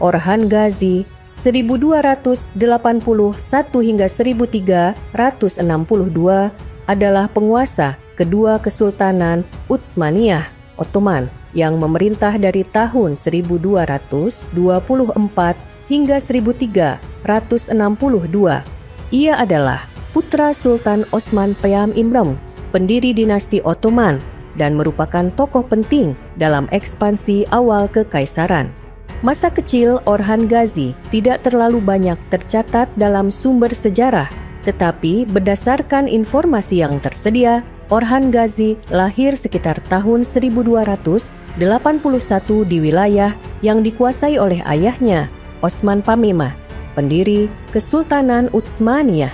Orhan Ghazi 1281 hingga 1362 adalah penguasa kedua Kesultanan Utsmaniyah Ottoman yang memerintah dari tahun 1224 hingga 1362. Ia adalah putra Sultan Osman Peyam Imrem, pendiri dinasti Ottoman, dan merupakan tokoh penting dalam ekspansi awal kekaisaran. Masa kecil Orhan Ghazi tidak terlalu banyak tercatat dalam sumber sejarah, tetapi berdasarkan informasi yang tersedia, Orhan Ghazi lahir sekitar tahun 1281 di wilayah yang dikuasai oleh ayahnya, Osman Pamimah, pendiri Kesultanan Utsmaniyah.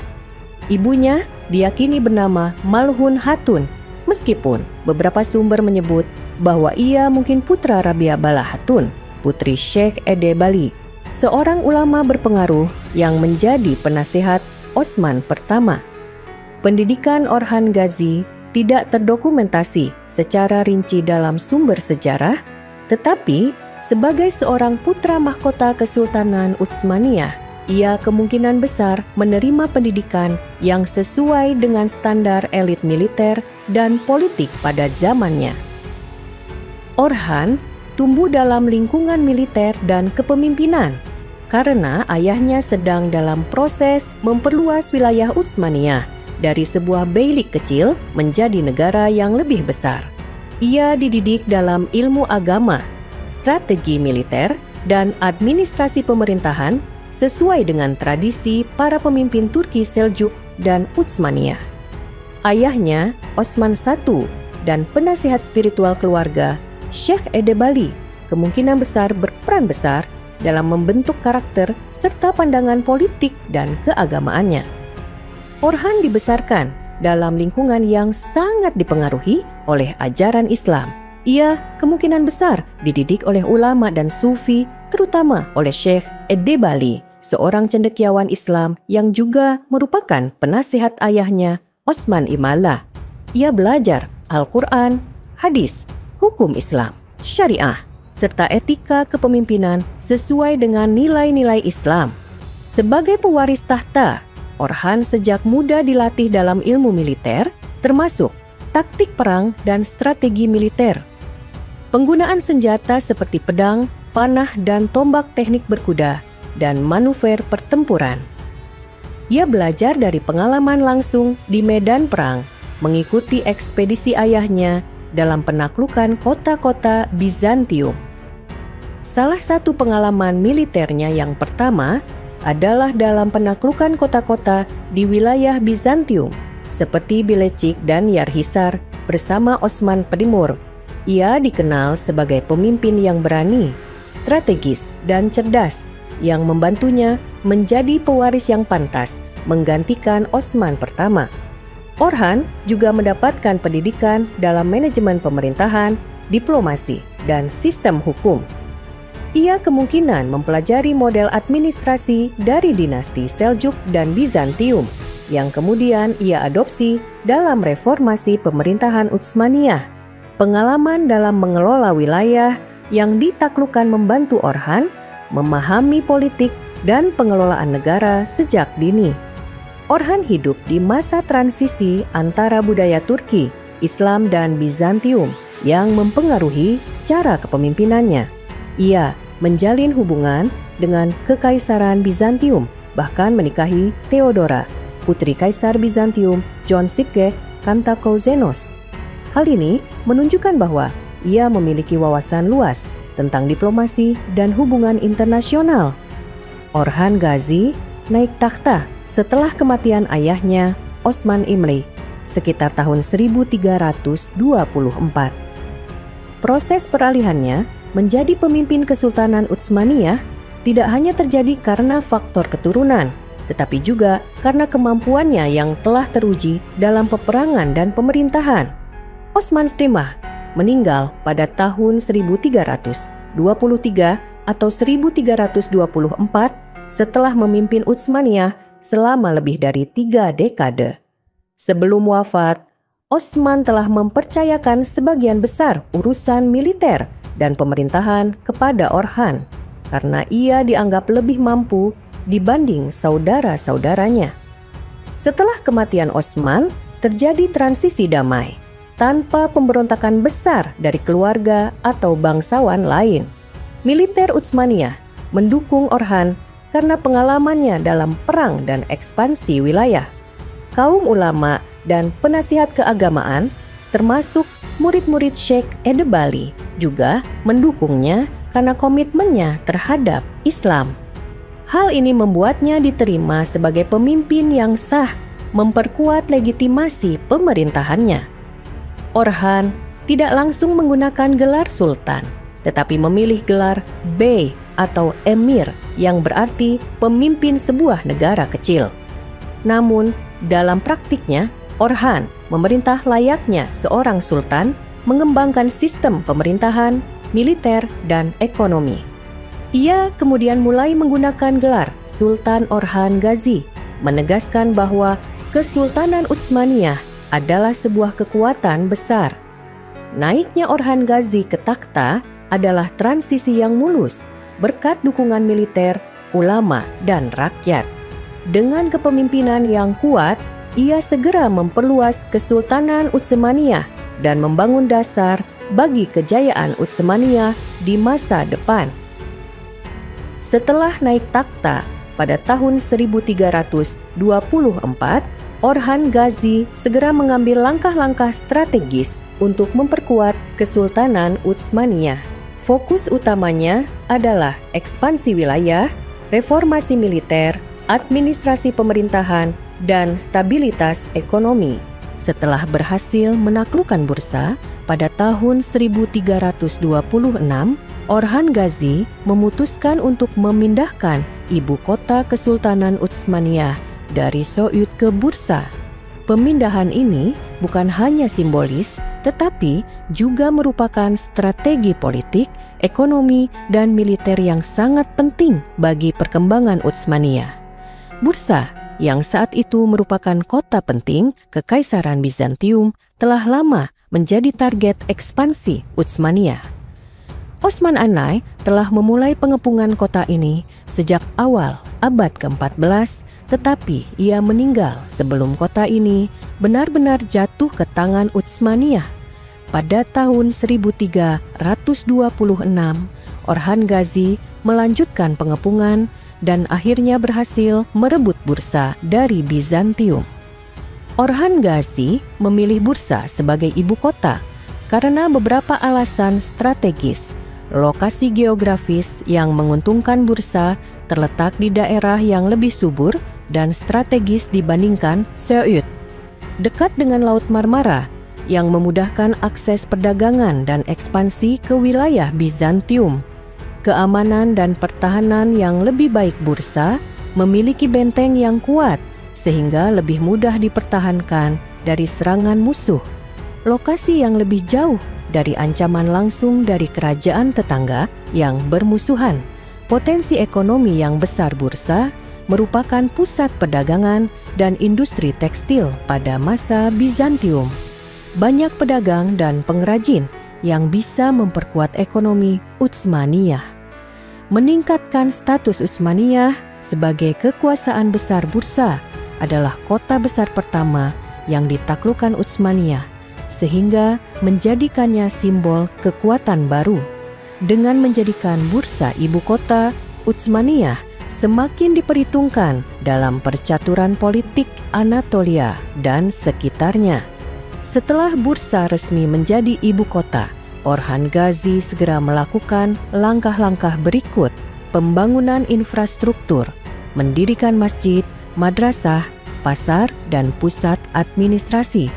Ibunya diyakini bernama Malhun Hatun, meskipun beberapa sumber menyebut bahwa ia mungkin putra Rabia Bala Hatun, putri Syekh Edebali, seorang ulama berpengaruh yang menjadi penasehat Osman pertama. Pendidikan Orhan Ghazi tidak terdokumentasi secara rinci dalam sumber sejarah, tetapi sebagai seorang putra mahkota Kesultanan Utsmaniyah, ia kemungkinan besar menerima pendidikan yang sesuai dengan standar elit militer dan politik pada zamannya. Orhan tumbuh dalam lingkungan militer dan kepemimpinan karena ayahnya sedang dalam proses memperluas wilayah Utsmaniyah dari sebuah beylik kecil menjadi negara yang lebih besar. Ia dididik dalam ilmu agama, strategi militer, dan administrasi pemerintahan sesuai dengan tradisi para pemimpin Turki Seljuk dan Utsmaniyah. Ayahnya, Osman I, dan penasihat spiritual keluarga, Syekh Edebali, kemungkinan besar berperan besar dalam membentuk karakter serta pandangan politik dan keagamaannya. Orhan dibesarkan dalam lingkungan yang sangat dipengaruhi oleh ajaran Islam. Ia kemungkinan besar dididik oleh ulama dan sufi, terutama oleh Syekh Edebali, seorang cendekiawan Islam yang juga merupakan penasihat ayahnya, Osman Imala. Ia belajar Al-Quran, hadis, hukum Islam, syariah, serta etika kepemimpinan sesuai dengan nilai-nilai Islam. Sebagai pewaris tahta, Orhan sejak muda dilatih dalam ilmu militer, termasuk taktik perang dan strategi militer. Penggunaan senjata seperti pedang, panah, dan tombak, teknik berkuda, dan manuver pertempuran. Ia belajar dari pengalaman langsung di medan perang, mengikuti ekspedisi ayahnya dalam penaklukan kota-kota Bizantium. Salah satu pengalaman militernya yang pertama adalah dalam penaklukan kota-kota di wilayah Bizantium seperti Bilecik dan Yarhisar bersama Osman Timur. Ia dikenal sebagai pemimpin yang berani, strategis, dan cerdas yang membantunya menjadi pewaris yang pantas menggantikan Osman pertama. Orhan juga mendapatkan pendidikan dalam manajemen pemerintahan, diplomasi, dan sistem hukum. Ia kemungkinan mempelajari model administrasi dari dinasti Seljuk dan Bizantium yang kemudian ia adopsi dalam reformasi pemerintahan Utsmaniyah. Pengalaman dalam mengelola wilayah yang ditaklukkan membantu Orhan memahami politik dan pengelolaan negara sejak dini. Orhan hidup di masa transisi antara budaya Turki, Islam, dan Bizantium yang mempengaruhi cara kepemimpinannya. Ia menjalin hubungan dengan Kekaisaran Bizantium, bahkan menikahi Theodora, putri Kaisar Bizantium John Sipke Kantakouzenos. Hal ini menunjukkan bahwa ia memiliki wawasan luas tentang diplomasi dan hubungan internasional. Orhan Ghazi naik takhta setelah kematian ayahnya Osman Imre sekitar tahun 1324. Proses peralihannya menjadi pemimpin Kesultanan Utsmaniyah tidak hanya terjadi karena faktor keturunan, tetapi juga karena kemampuannya yang telah teruji dalam peperangan dan pemerintahan. Osman Stimah meninggal pada tahun 1323 atau 1324 setelah memimpin Utsmaniyah selama lebih dari 3 dekade. Sebelum wafat, Osman telah mempercayakan sebagian besar urusan militer dan pemerintahan kepada Orhan. karena ia dianggap lebih mampu dibanding saudara-saudaranya. Setelah kematian Osman, terjadi transisi damai tanpa pemberontakan besar dari keluarga atau bangsawan lain. Militer Utsmaniyah mendukung Orhan karena pengalamannya dalam perang dan ekspansi wilayah. Kaum ulama dan penasihat keagamaan, termasuk murid-murid Sheikh Edebali, juga mendukungnya karena komitmennya terhadap Islam. Hal ini membuatnya diterima sebagai pemimpin yang sah, memperkuat legitimasi pemerintahannya. Orhan tidak langsung menggunakan gelar sultan, tetapi memilih gelar bey atau emir yang berarti pemimpin sebuah negara kecil. Namun, dalam praktiknya, Orhan memerintah layaknya seorang sultan, mengembangkan sistem pemerintahan, militer, dan ekonomi. Ia kemudian mulai menggunakan gelar Sultan Orhan Gazi, menegaskan bahwa Kesultanan Utsmaniyah adalah sebuah kekuatan besar. Naiknya Orhan Gazi ke takhta adalah transisi yang mulus berkat dukungan militer, ulama, dan rakyat. Dengan kepemimpinan yang kuat, ia segera memperluas Kesultanan Utsmaniyah dan membangun dasar bagi kejayaan Utsmaniyah di masa depan. Setelah naik takhta pada tahun 1324, Orhan Gazi segera mengambil langkah-langkah strategis untuk memperkuat Kesultanan Utsmaniyah. Fokus utamanya adalah ekspansi wilayah, reformasi militer, administrasi pemerintahan, dan stabilitas ekonomi. Setelah berhasil menaklukkan Bursa pada tahun 1326, Orhan Gazi memutuskan untuk memindahkan ibu kota Kesultanan Utsmaniyah dari So'ud ke Bursa. Pemindahan ini bukan hanya simbolis, tetapi juga merupakan strategi politik, ekonomi, dan militer yang sangat penting bagi perkembangan Utsmaniyah. Bursa, yang saat itu merupakan kota penting Kekaisaran Bizantium, telah lama menjadi target ekspansi Utsmaniyah. Osman Anai telah memulai pengepungan kota ini sejak awal abad ke-14, tetapi ia meninggal sebelum kota ini benar-benar jatuh ke tangan Utsmaniyah. Pada tahun 1326, Orhan Gazi melanjutkan pengepungan dan akhirnya berhasil merebut Bursa dari Bizantium. Orhan Gazi memilih Bursa sebagai ibu kota karena beberapa alasan strategis. Lokasi geografis yang menguntungkan Bursa terletak di daerah yang lebih subur dan strategis dibandingkan So'ud. Dekat dengan Laut Marmara yang memudahkan akses perdagangan dan ekspansi ke wilayah Bizantium. Keamanan dan pertahanan yang lebih baik Bursa memiliki benteng yang kuat sehingga lebih mudah dipertahankan dari serangan musuh. Lokasi yang lebih jauh dari ancaman langsung dari kerajaan tetangga yang bermusuhan. Potensi ekonomi yang besar Bursa merupakan pusat perdagangan dan industri tekstil pada masa Bizantium. Banyak pedagang dan pengrajin yang bisa memperkuat ekonomi Utsmaniyah. Meningkatkan status Utsmaniyah sebagai kekuasaan besar Bursa adalah kota besar pertama yang ditaklukkan Utsmaniyah, sehingga menjadikannya simbol kekuatan baru. Dengan menjadikan Bursa ibu kota, Utsmaniyah semakin diperhitungkan dalam percaturan politik Anatolia dan sekitarnya. Setelah Bursa resmi menjadi ibu kota, Orhan Gazi segera melakukan langkah-langkah berikut: pembangunan infrastruktur, mendirikan masjid, madrasah, pasar, dan pusat administrasi,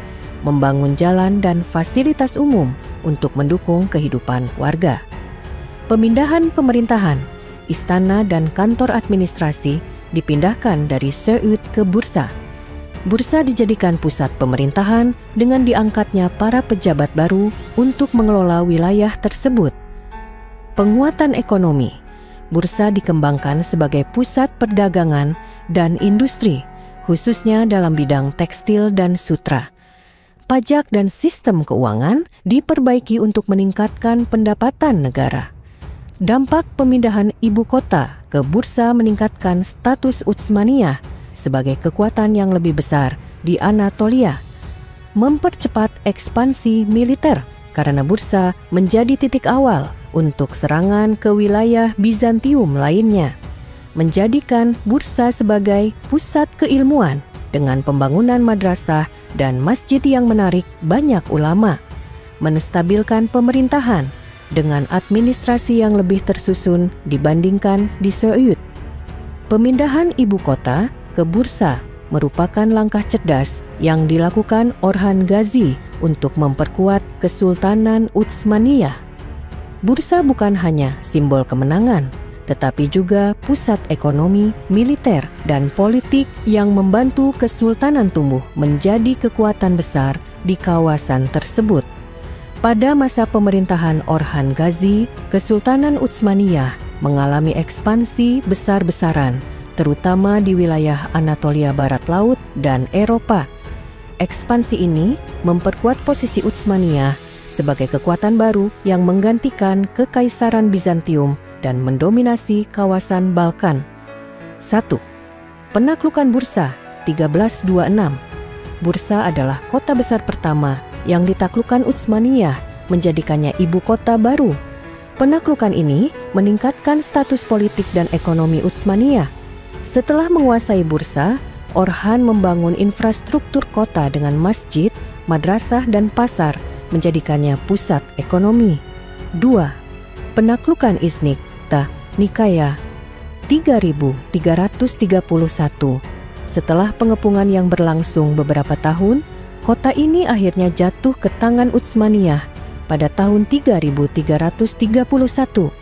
membangun jalan dan fasilitas umum untuk mendukung kehidupan warga. Pemindahan pemerintahan, istana dan kantor administrasi dipindahkan dari So'ud ke Bursa. Bursa dijadikan pusat pemerintahan dengan diangkatnya para pejabat baru untuk mengelola wilayah tersebut. Penguatan ekonomi, Bursa dikembangkan sebagai pusat perdagangan dan industri, khususnya dalam bidang tekstil dan sutra. Pajak dan sistem keuangan diperbaiki untuk meningkatkan pendapatan negara. Dampak pemindahan ibu kota ke Bursa meningkatkan status Utsmaniyah sebagai kekuatan yang lebih besar di Anatolia, mempercepat ekspansi militer karena Bursa menjadi titik awal untuk serangan ke wilayah Bizantium lainnya, menjadikan Bursa sebagai pusat keilmuan dengan pembangunan madrasah dan masjid yang menarik banyak ulama, menstabilkan pemerintahan dengan administrasi yang lebih tersusun dibandingkan di Seoul. Pemindahan ibu kota ke Bursa merupakan langkah cerdas yang dilakukan Orhan Ghazi untuk memperkuat Kesultanan Utsmaniyah. Bursa bukan hanya simbol kemenangan, tetapi juga pusat ekonomi, militer, dan politik yang membantu Kesultanan tumbuh menjadi kekuatan besar di kawasan tersebut. Pada masa pemerintahan Orhan Ghazi, Kesultanan Utsmaniyah mengalami ekspansi besar-besaran, terutama di wilayah Anatolia Barat Laut dan Eropa. Ekspansi ini memperkuat posisi Utsmaniyah sebagai kekuatan baru yang menggantikan Kekaisaran Bizantium dan mendominasi kawasan Balkan. 1. Penaklukan Bursa 1326. Bursa adalah kota besar pertama yang ditaklukkan Utsmaniyah, menjadikannya ibu kota baru. Penaklukan ini meningkatkan status politik dan ekonomi Utsmaniyah. Setelah menguasai Bursa, Orhan membangun infrastruktur kota dengan masjid, madrasah, dan pasar, menjadikannya pusat ekonomi. 2. Penaklukan Iznik Nikaya 3331. Setelah pengepungan yang berlangsung beberapa tahun, kota ini akhirnya jatuh ke tangan Utsmaniyah pada tahun 3331.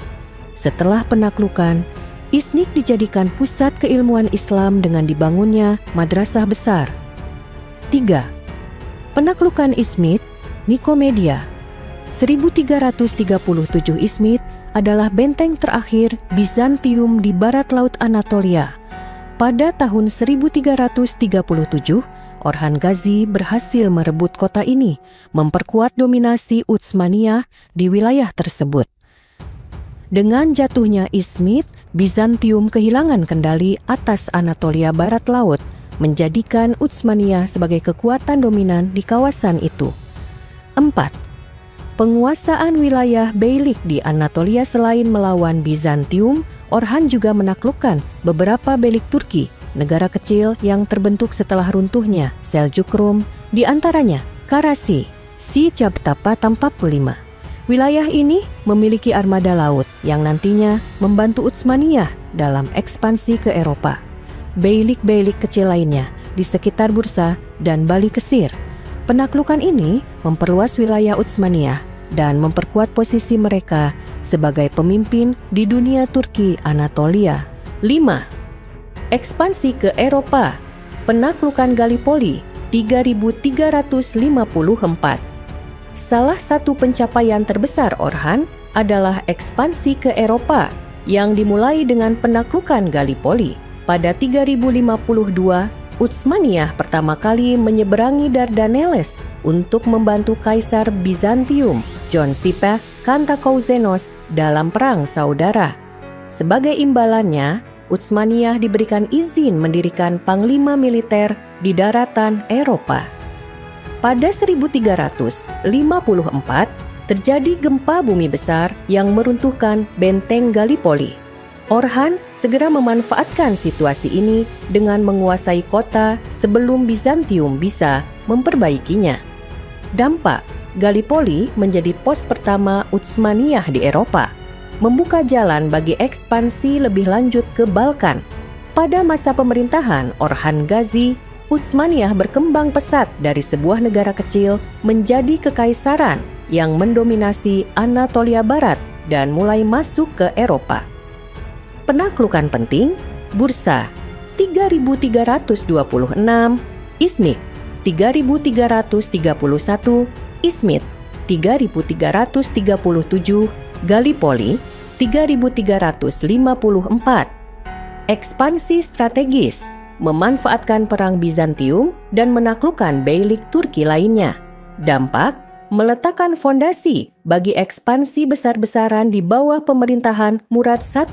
Setelah penaklukan, Iznik dijadikan pusat keilmuan Islam dengan dibangunnya madrasah besar. 3. Penaklukan Izmit Nikomedia 1337. Izmit adalah benteng terakhir Bizantium di barat laut Anatolia. Pada tahun 1337, Orhan Ghazi berhasil merebut kota ini, memperkuat dominasi Utsmaniyah di wilayah tersebut. Dengan jatuhnya Izmit, Bizantium kehilangan kendali atas Anatolia Barat Laut, menjadikan Utsmaniyah sebagai kekuatan dominan di kawasan itu. 4. Penguasaan wilayah Beylik di Anatolia. Selain melawan Bizantium, Orhan juga menaklukkan beberapa Beylik Turki, negara kecil yang terbentuk setelah runtuhnya Seljuk Rum, di antaranya Karasi, Sicabtapa 45. Wilayah ini memiliki armada laut yang nantinya membantu Utsmaniyah dalam ekspansi ke Eropa. Beylik-beylik kecil lainnya di sekitar Bursa dan Bali Kesir. Penaklukan ini memperluas wilayah Utsmaniyah dan memperkuat posisi mereka sebagai pemimpin di dunia Turki Anatolia. 5. Ekspansi ke Eropa. Penaklukan Gallipoli 3354. Salah satu pencapaian terbesar Orhan adalah ekspansi ke Eropa yang dimulai dengan penaklukan Gallipoli. Pada 3052, Utsmaniyah pertama kali menyeberangi Dardaneles untuk membantu Kaisar Bizantium John Sipa Kantakouzenos dalam Perang Saudara. Sebagai imbalannya, Utsmaniyah diberikan izin mendirikan panglima militer di daratan Eropa. Pada 1354, terjadi gempa bumi besar yang meruntuhkan benteng Gallipoli. Orhan segera memanfaatkan situasi ini dengan menguasai kota sebelum Bizantium bisa memperbaikinya. Dampak, Gallipoli menjadi pos pertama Utsmaniyah di Eropa, membuka jalan bagi ekspansi lebih lanjut ke Balkan. Pada masa pemerintahan Orhan Ghazi, Utsmaniyah berkembang pesat dari sebuah negara kecil menjadi kekaisaran yang mendominasi Anatolia Barat dan mulai masuk ke Eropa. Penaklukan penting, Bursa 3326, Iznik 3331, Izmit 3337, Gallipoli 3354. Ekspansi strategis, memanfaatkan perang Bizantium dan menaklukkan beylik Turki lainnya. Dampak, meletakkan fondasi bagi ekspansi besar-besaran di bawah pemerintahan Murad I,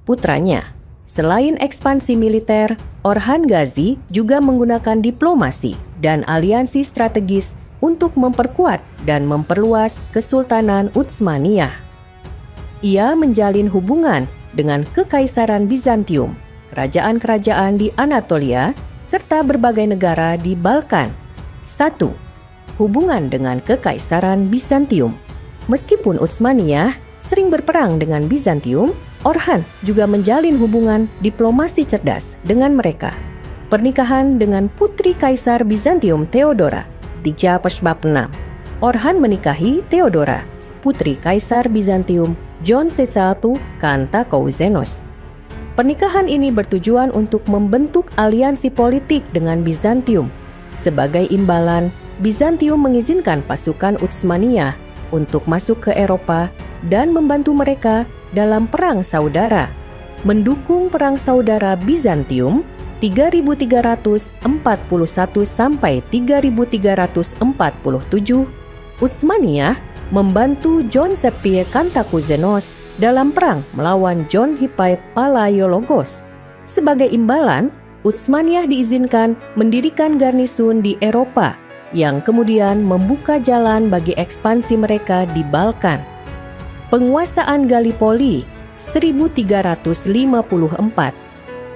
putranya. Selain ekspansi militer, Orhan Ghazi juga menggunakan diplomasi dan aliansi strategis untuk memperkuat dan memperluas Kesultanan Utsmaniyah. Ia menjalin hubungan dengan Kekaisaran Bizantium, kerajaan-kerajaan di Anatolia, serta berbagai negara di Balkan. 1. Hubungan dengan Kekaisaran Bizantium. Meskipun Utsmaniyah sering berperang dengan Bizantium, Orhan juga menjalin hubungan diplomasi cerdas dengan mereka. Pernikahan dengan putri Kaisar Bizantium Theodora, 3/6. Orhan menikahi Theodora, putri Kaisar Bizantium John I Kantakouzenos. Pernikahan ini bertujuan untuk membentuk aliansi politik dengan Bizantium. Sebagai imbalan, Bizantium mengizinkan pasukan Utsmaniyah untuk masuk ke Eropa dan membantu mereka dalam Perang Saudara. Mendukung Perang Saudara Bizantium 3341 sampai 3347, Utsmaniyah membantu John Sepir Kantakouzenos dalam perang melawan John Hipai Palaiologos. Sebagai imbalan, Utsmaniyah diizinkan mendirikan garnisun di Eropa yang kemudian membuka jalan bagi ekspansi mereka di Balkan. Penguasaan Gallipoli 1354.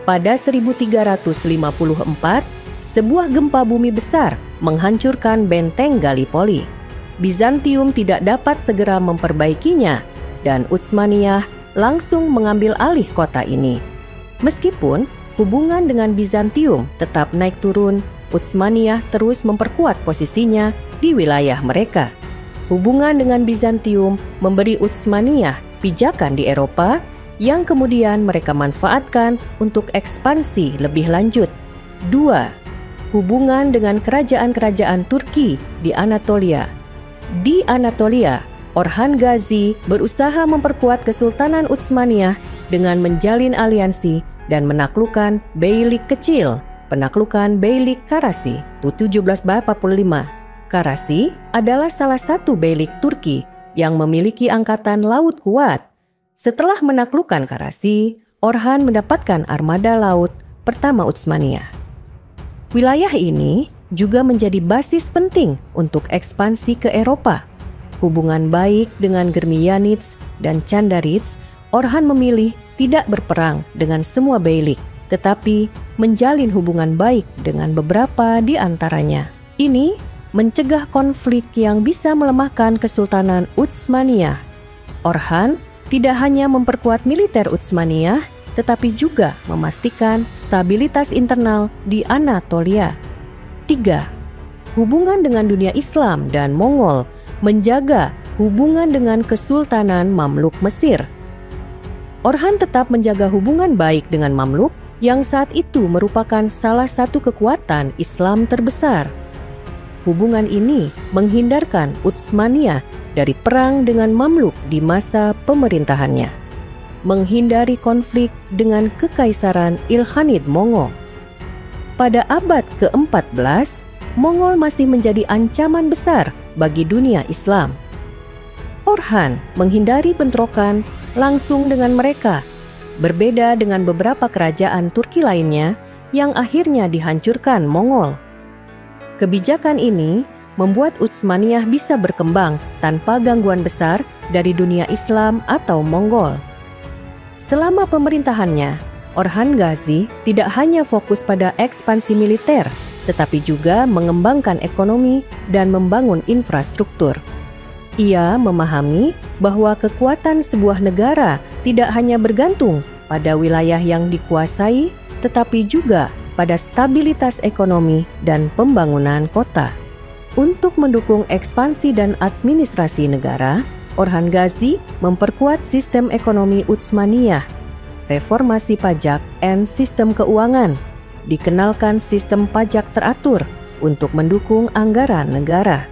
Pada 1354, sebuah gempa bumi besar menghancurkan benteng Gallipoli. Bizantium tidak dapat segera memperbaikinya dan Utsmaniyah langsung mengambil alih kota ini. Meskipun hubungan dengan Bizantium tetap naik turun, Utsmaniyah terus memperkuat posisinya di wilayah mereka. Hubungan dengan Bizantium memberi Utsmaniyah pijakan di Eropa yang kemudian mereka manfaatkan untuk ekspansi lebih lanjut. 2. Hubungan dengan kerajaan-kerajaan Turki di Anatolia. Di Anatolia, Orhan Ghazi berusaha memperkuat Kesultanan Utsmaniyah dengan menjalin aliansi dan menaklukkan beylik kecil, penaklukan Beylik Karasi 1745. Karasi adalah salah satu beylik Turki yang memiliki angkatan laut kuat. Setelah menaklukkan Karasi, Orhan mendapatkan armada laut pertama Utsmaniyah. Wilayah ini juga menjadi basis penting untuk ekspansi ke Eropa. Hubungan baik dengan Germianids dan Chandarids, Orhan memilih tidak berperang dengan semua beylik, tetapi menjalin hubungan baik dengan beberapa di antaranya. Ini mencegah konflik yang bisa melemahkan Kesultanan Utsmaniyah. Orhan tidak hanya memperkuat militer Utsmaniyah, tetapi juga memastikan stabilitas internal di Anatolia. 3. Hubungan dengan dunia Islam dan Mongol menjaga hubungan dengan Kesultanan Mamluk Mesir. Orhan tetap menjaga hubungan baik dengan Mamluk yang saat itu merupakan salah satu kekuatan Islam terbesar. Hubungan ini menghindarkan Utsmaniyah dari perang dengan Mamluk di masa pemerintahannya, menghindari konflik dengan Kekaisaran Ilkhanid Mongol. Pada abad ke-14, Mongol masih menjadi ancaman besar bagi dunia Islam. Orhan menghindari bentrokan langsung dengan mereka, berbeda dengan beberapa kerajaan Turki lainnya yang akhirnya dihancurkan Mongol. Kebijakan ini membuat Utsmaniyah bisa berkembang tanpa gangguan besar dari dunia Islam atau Mongol. Selama pemerintahannya, Orhan Ghazi tidak hanya fokus pada ekspansi militer, tetapi juga mengembangkan ekonomi dan membangun infrastruktur. Ia memahami bahwa kekuatan sebuah negara tidak hanya bergantung pada wilayah yang dikuasai, tetapi juga pada stabilitas ekonomi dan pembangunan kota. Untuk mendukung ekspansi dan administrasi negara, Orhan Ghazi memperkuat sistem ekonomi Utsmaniyah, reformasi pajak dan sistem keuangan, dikenalkan sistem pajak teratur untuk mendukung anggaran negara.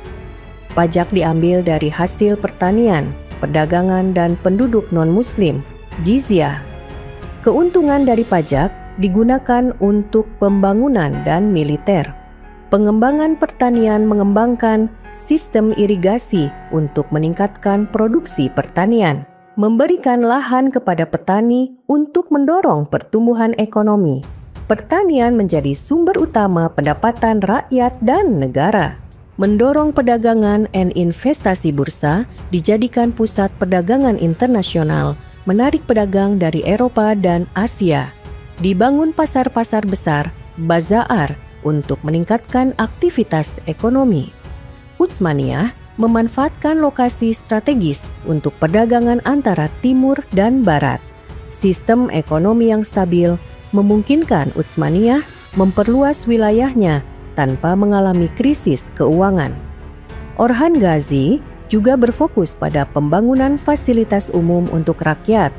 Pajak diambil dari hasil pertanian, perdagangan dan penduduk non-muslim, jizyah. Keuntungan dari pajak digunakan untuk pembangunan dan militer. Pengembangan pertanian mengembangkan sistem irigasi untuk meningkatkan produksi pertanian, memberikan lahan kepada petani untuk mendorong pertumbuhan ekonomi. Pertanian menjadi sumber utama pendapatan rakyat dan negara. Mendorong perdagangan dan investasi bursa dijadikan pusat perdagangan internasional, menarik pedagang dari Eropa dan Asia. Dibangun pasar-pasar besar, bazaar, untuk meningkatkan aktivitas ekonomi. Utsmaniyah memanfaatkan lokasi strategis untuk perdagangan antara timur dan barat. Sistem ekonomi yang stabil memungkinkan Utsmaniyah memperluas wilayahnya tanpa mengalami krisis keuangan. Orhan Ghazi juga berfokus pada pembangunan fasilitas umum untuk rakyat,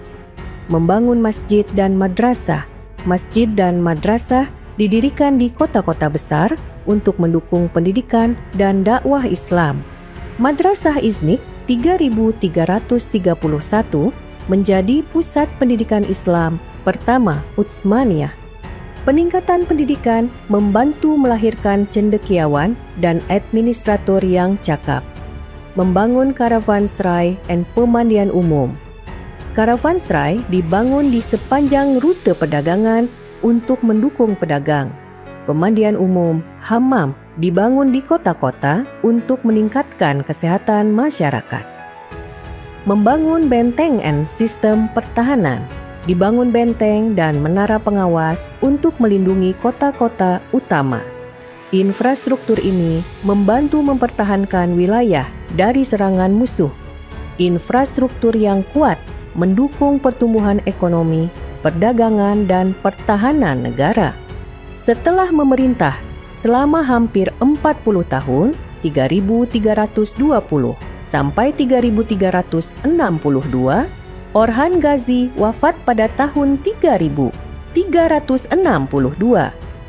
membangun masjid dan madrasah. Masjid dan madrasah didirikan di kota-kota besar untuk mendukung pendidikan dan dakwah Islam. Madrasah Iznik 3331 menjadi pusat pendidikan Islam pertama Utsmaniyah. Peningkatan pendidikan membantu melahirkan cendekiawan dan administrator yang cakap. Membangun karavanserai dan pemandian umum. Karavanserai dibangun di sepanjang rute perdagangan untuk mendukung pedagang. Pemandian umum, hammam, dibangun di kota-kota untuk meningkatkan kesehatan masyarakat. Membangun benteng dan sistem pertahanan. Dibangun benteng dan menara pengawas untuk melindungi kota-kota utama. Infrastruktur ini membantu mempertahankan wilayah dari serangan musuh. Infrastruktur yang kuat mendukung pertumbuhan ekonomi, perdagangan, dan pertahanan negara. Setelah memerintah selama hampir 40 tahun, 3320 sampai 3362, Orhan Ghazi wafat pada tahun 3362.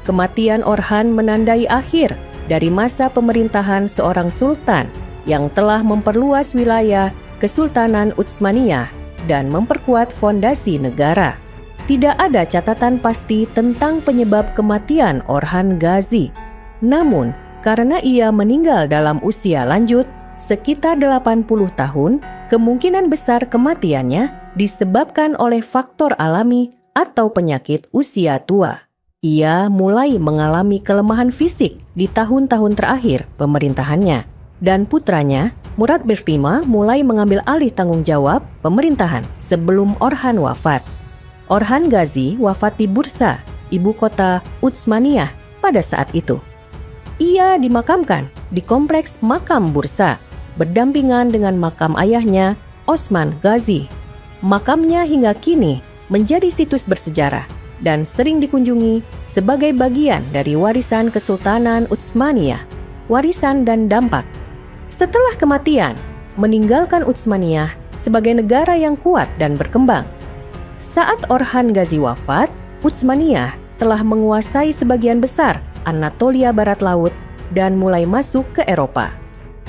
Kematian Orhan menandai akhir dari masa pemerintahan seorang sultan yang telah memperluas wilayah Kesultanan Utsmaniyah dan memperkuat fondasi negara. Tidak ada catatan pasti tentang penyebab kematian Orhan Ghazi. Namun, karena ia meninggal dalam usia lanjut, sekitar 80 tahun, kemungkinan besar kematiannya disebabkan oleh faktor alami atau penyakit usia tua. Ia mulai mengalami kelemahan fisik di tahun-tahun terakhir pemerintahannya, dan putranya, Murad Beshtima, mulai mengambil alih tanggung jawab pemerintahan sebelum Orhan wafat. Orhan Ghazi wafat di Bursa, ibu kota Utsmaniyah pada saat itu. Ia dimakamkan di kompleks makam Bursa, berdampingan dengan makam ayahnya, Osman Ghazi. Makamnya hingga kini menjadi situs bersejarah dan sering dikunjungi sebagai bagian dari warisan Kesultanan Utsmaniyah, warisan dan dampak. Setelah kematian, meninggalkan Utsmaniyah sebagai negara yang kuat dan berkembang. Saat Orhan Ghazi wafat, Utsmaniyah telah menguasai sebagian besar Anatolia Barat Laut dan mulai masuk ke Eropa.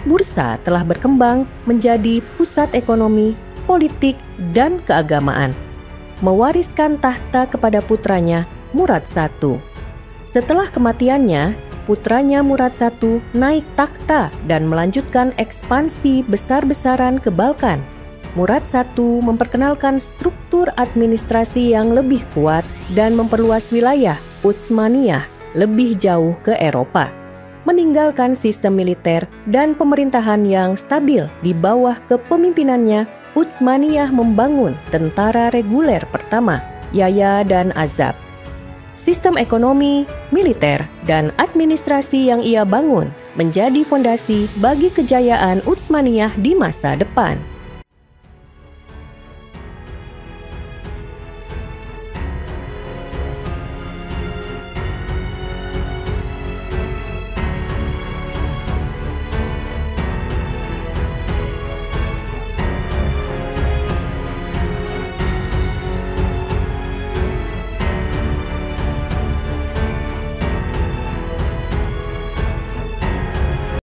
Bursa telah berkembang menjadi pusat ekonomi, politik, dan keagamaan. Mewariskan tahta kepada putranya Murad I. Setelah kematiannya, putranya Murad I naik takhta dan melanjutkan ekspansi besar-besaran ke Balkan. Murad I memperkenalkan struktur administrasi yang lebih kuat dan memperluas wilayah Utsmaniyah lebih jauh ke Eropa, meninggalkan sistem militer dan pemerintahan yang stabil di bawah kepemimpinannya. Utsmaniyah membangun tentara reguler pertama, Yaya dan Azab. Sistem ekonomi, militer, dan administrasi yang ia bangun menjadi fondasi bagi kejayaan Utsmaniyah di masa depan.